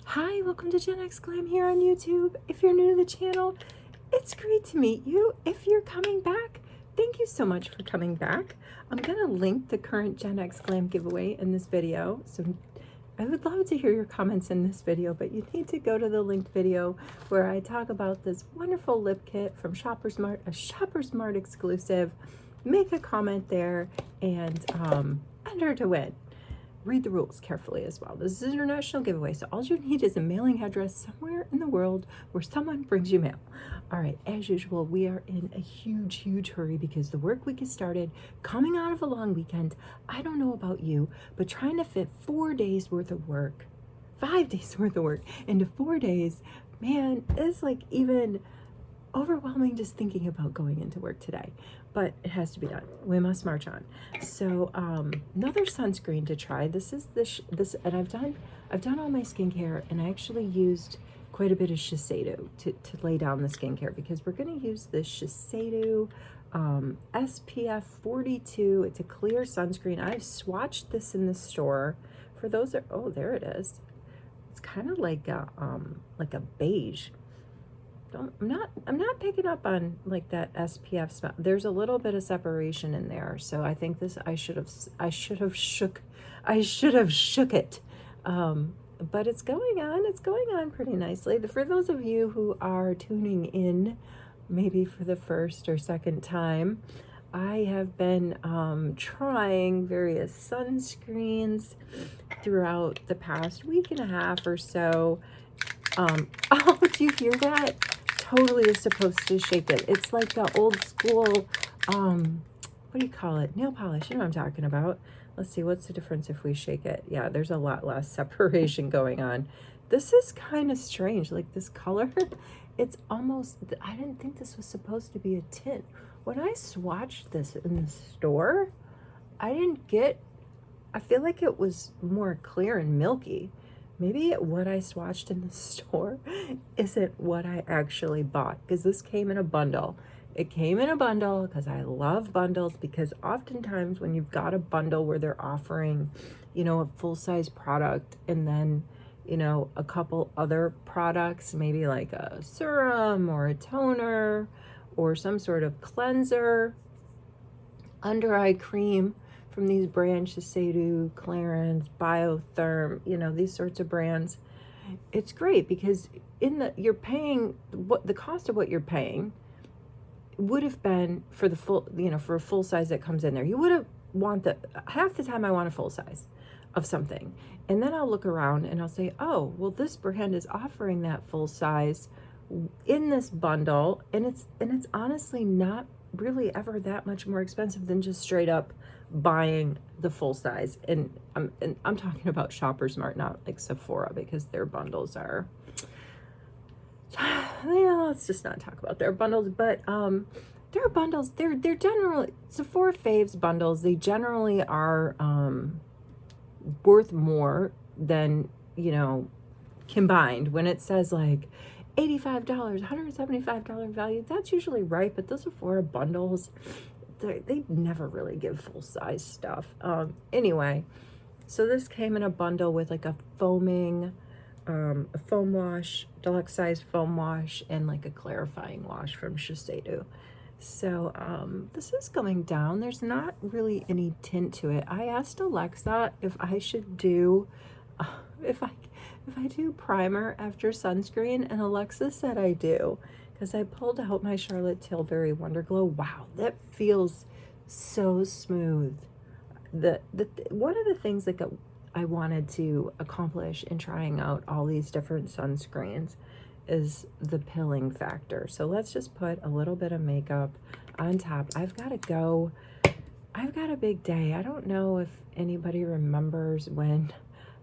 Hi, welcome to GenX Glam here on YouTube. If you're new to the channel, it's great to meet you. If you're coming back, thank you so much for coming back. I'm gonna link the current GenX Glam giveaway in this video. So I would love to hear your comments in this video, but you need to go to the linked video where I talk about this wonderful lip kit from Shoppers Mart, a Shoppers Mart exclusive. Make a comment there and enter to win. Read the rules carefully as well. This is an international giveaway, so all you need is a mailing address somewhere in the world where someone brings you mail. All right, as usual, we are in a huge hurry because the work week is started, coming out of a long weekend. I don't know about you, but trying to fit 4 days worth of work, 5 days worth of work into 4 days, man, it's like even overwhelming just thinking about going into work today, but it has to be done. We must march on. So another sunscreen to try. This is this, and I've done all my skincare, and I actually used quite a bit of Shiseido to lay down the skincare because we're going to use this Shiseido SPF 42. It's a clear sunscreen. I've swatched this in the store. For those that, oh, there it is. It's kind of like a beige. I'm not picking up on like that SPF smell. There's a little bit of separation in there, so I think this I should have shook it. But it's going on pretty nicely. For those of you who are tuning in, maybe for the first or second time, I have been trying various sunscreens throughout the past week and a half or so. Oh, do you hear that? Totally is supposed to shake it. It's like the old school, what do you call it? Nail polish. You know what I'm talking about. Let's see, what's the difference if we shake it? Yeah, there's a lot less separation going on. This is kind of strange. Like this color, it's almost, I didn't think this was supposed to be a tint. When I swatched this in the store, I feel like it was more clear and milky. Maybe what I swatched in the store isn't what I actually bought, because this came in a bundle. It came in a bundle because I love bundles, because oftentimes when you've got a bundle where they're offering, you know, a full-size product and then, you know, a couple other products, maybe like a serum or a toner or some sort of cleanser, under eye cream, from these brands, Shiseido, Clarins, Biotherm, you know, these sorts of brands. It's great because you're paying what the cost of what you're paying would have been for the full, you know, for a full size that comes in there. You would have half the time I want a full size of something. And then I'll look around and I'll say, oh, well, this brand is offering that full size in this bundle. And it's honestly not really ever that much more expensive than just straight up buying the full size. And I'm talking about Shoppers Mart, not like Sephora, because their bundles are, yeah, let's just not talk about their bundles. But their bundles, they're generally, Sephora Faves bundles, they generally are worth more than, you know, combined. When it says like $85, $175 value, that's usually right, but those Sephora bundles, they never really give full-size stuff. Anyway, so this came in a bundle with like a foam wash, deluxe size foam wash, and like a clarifying wash from Shiseido. So this is going down. There's not really any tint to it. I asked Alexa if I should do if I do primer after sunscreen, and Alexa said I do, because I pulled out my Charlotte Tilbury Wonder Glow. Wow, that feels so smooth. One of the things that I wanted to accomplish in trying out all these different sunscreens is the pilling factor. So let's just put a little bit of makeup on top. I've got to go. I've got a big day. I don't know if anybody remembers when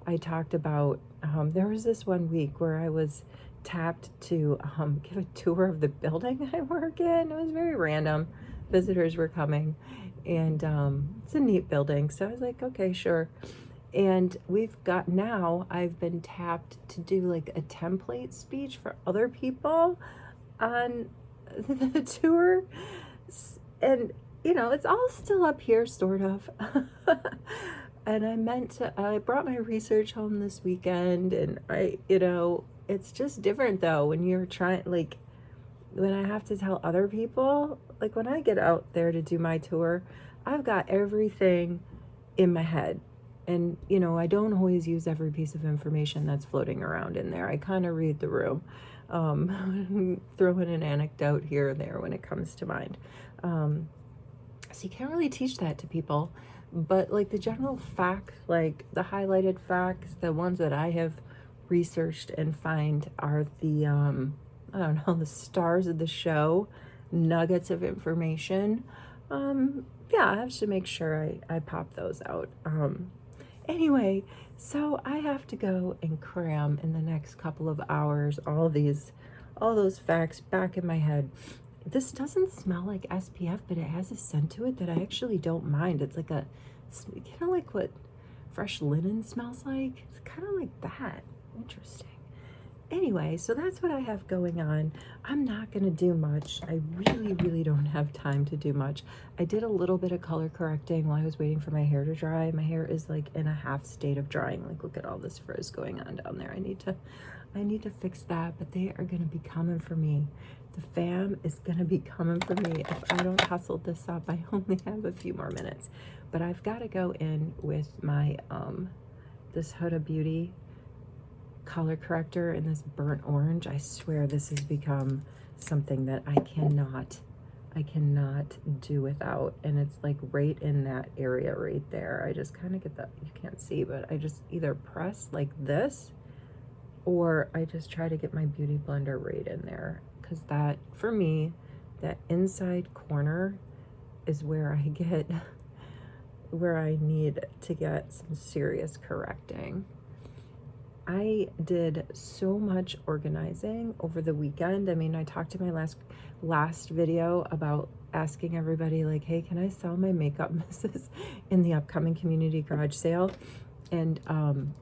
I talked about, there was this one week where I was tapped to give a tour of the building I work in. It was very random. Visitors were coming, and it's a neat building. So I was like, okay, sure. And I've been tapped to do like a template speech for other people on the tour. And, you know, it's all still up here, sort of. And I brought my research home this weekend, and it's just different though when you're trying, like, when I have to tell other people, like when I get out there to do my tour, I've got everything in my head. And, I don't always use every piece of information that's floating around in there. I kind of read the room, throw in an anecdote here and there when it comes to mind. So you can't really teach that to people. But like the general fact, like the highlighted facts, the ones that I have researched and find are the, I don't know, the stars of the show, nuggets of information. Yeah, I have to make sure I pop those out. Anyway, so I have to go and cram in the next couple of hours all those facts back in my head. This doesn't smell like SPF, but it has a scent to it that I actually don't mind. It's like like what fresh linen smells like. It's kind of like that. Interesting. Anyway, so that's what I have going on. I'm not going to do much. I really, really don't have time to do much. I did a little bit of color correcting while I was waiting for my hair to dry. My hair is like in a half state of drying. Like, look at all this frizz going on down there. I need to fix that, but they are going to be coming for me. The fam is going to be coming for me. If I don't hustle this up, I only have a few more minutes. But I've got to go in with my, this Huda Beauty color corrector in this burnt orange. I swear this has become something that I cannot do without, and it's like right in that area right there. I just kind of get that, you can't see, but I just either press like this, or I just try to get my beauty blender right in there, because that, for me, that inside corner is where I need to get some serious correcting. I did so much organizing over the weekend. I mean, I talked in my last video about asking everybody, like, hey, can I sell my makeup misses in the upcoming community garage sale? And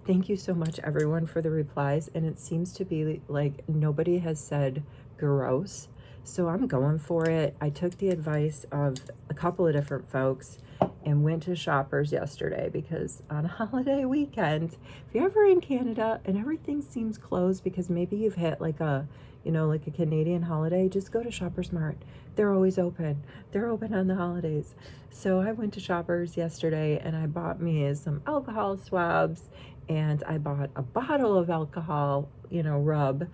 thank you so much, everyone, for the replies. And it seems to be like nobody has said gross. So I'm going for it. I took the advice of a couple of different folks and went to Shoppers yesterday, because on a holiday weekend, if you're ever in Canada and everything seems closed because maybe you've hit like a Canadian holiday, just go to Shoppers Mart. They're always open. They're open on the holidays. So I went to Shoppers yesterday and I bought me some alcohol swabs, and I bought a bottle of alcohol, rub,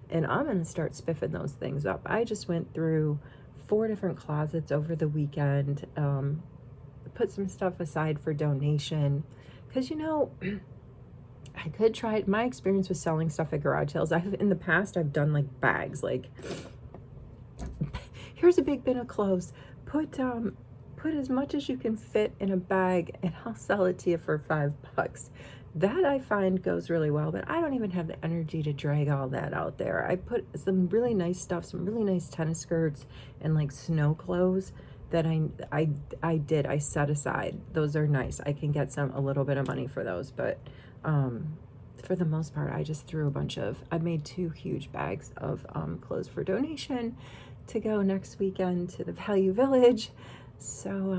and I'm going to start spiffing those things up. I just went through 4 different closets over the weekend, put some stuff aside for donation, because I could try it. My experience with selling stuff at garage sales, in the past I've done like bags, like here's a big bin of clothes, put as much as you can fit in a bag and I'll sell it to you for $5. That I find goes really well, but I don't even have the energy to drag all that out there. I put some really nice stuff, some really nice tennis skirts and like snow clothes that I set aside. Those are nice. I can get a little bit of money for those, but for the most part, I just threw I made 2 huge bags of clothes for donation to go next weekend to the Value Village. So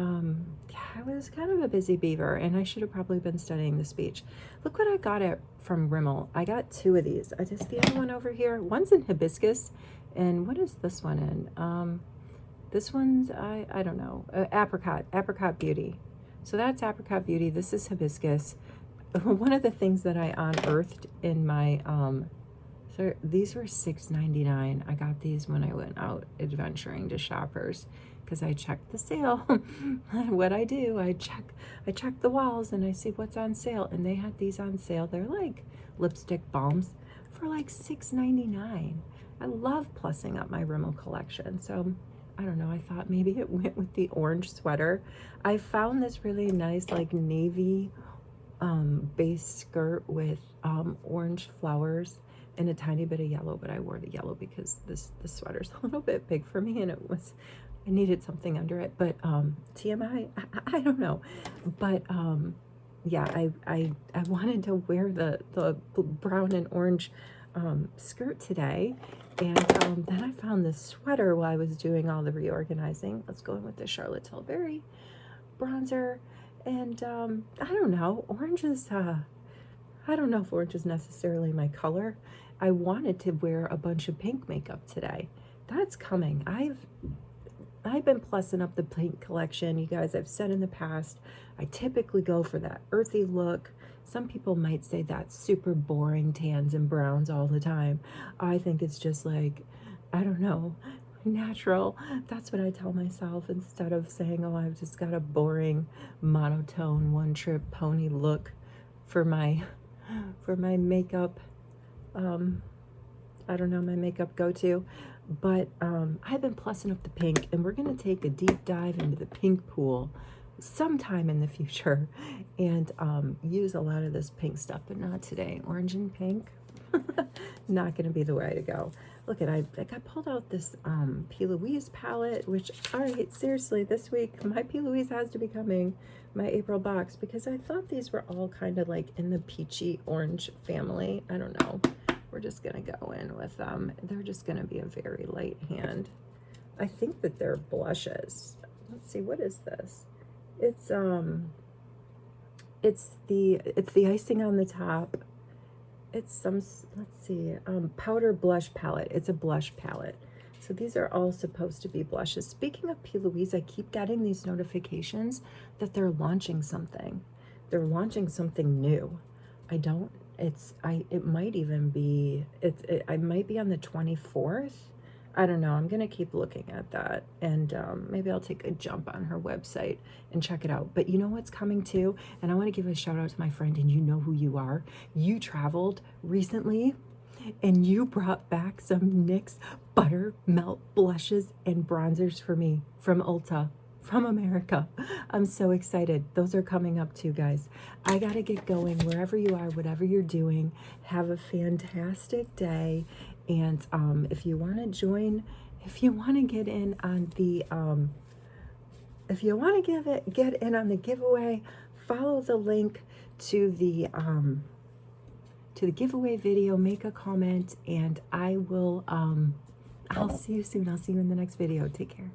yeah, I was kind of a busy beaver, and I should have probably been studying the speech. Look what I got from Rimmel. I got 2 of these. I just, the other one over here, one's in hibiscus, and what is this one in? This one's, I don't know, Apricot Beauty. So that's Apricot Beauty. This is hibiscus. One of the things that I unearthed in my, so these were $6.99. I got these when I went out adventuring to Shoppers, because I checked the sale. What I do, I check the walls and I see what's on sale, and they had these on sale. They're like lipstick balms for like $6.99. I love plussing up my Rimmel collection, so I don't know, I thought maybe it went with the orange sweater. I found this really nice like navy base skirt with orange flowers and a tiny bit of yellow, but I wore the yellow because the sweater's a little bit big for me, and I needed something under it. But TMI, I don't know. But yeah, I wanted to wear the brown and orange skirt today, and then I found this sweater while I was doing all the reorganizing. Let's go in with the Charlotte Tilbury bronzer, And I don't know, orange is, I don't know if orange is necessarily my color. I wanted to wear a bunch of pink makeup today. That's coming. I've been plussing up the pink collection. You guys, I've said in the past, I typically go for that earthy look. Some people might say that's super boring, tans and browns all the time. I think it's just like, I don't know, natural. That's what I tell myself instead of saying, oh, I've just got a boring, monotone, one-trip pony look for my makeup. I don't know, my makeup go-to. But I've been plussing up the pink, and we're going to take a deep dive into the pink pool sometime in the future and use a lot of this pink stuff, but not today. Orange and pink, not going to be the way to go. Look at, I got pulled out this P. Louise palette, which, all right, seriously, this week, my P. Louise has to be coming, my April box, because I thought these were all kind of like in the peachy orange family. I don't know. We're just going to go in with them. They're just going to be a very light hand. I think that they're blushes. Let's see, what is this? It's the icing on the top. It's some, let's see, powder blush palette. It's a blush palette. So these are all supposed to be blushes. Speaking of P. Louise, I keep getting these notifications that they're launching something. They're launching something new. It might even be, I might be on the 24th. I don't know. I'm going to keep looking at that, and maybe I'll take a jump on her website and check it out. But you know what's coming too? And I want to give a shout out to my friend, and you know who you are. You traveled recently, and you brought back some NYX Buttermelt blushes and bronzers for me from Ulta. From America. I'm so excited. Those are coming up too, guys. I gotta get going wherever you are, whatever you're doing. Have a fantastic day. And if you want to join, if you want to get in on the get in on the giveaway, follow the link to the giveaway video, make a comment, and I'll see you soon. I'll see you in the next video. Take care.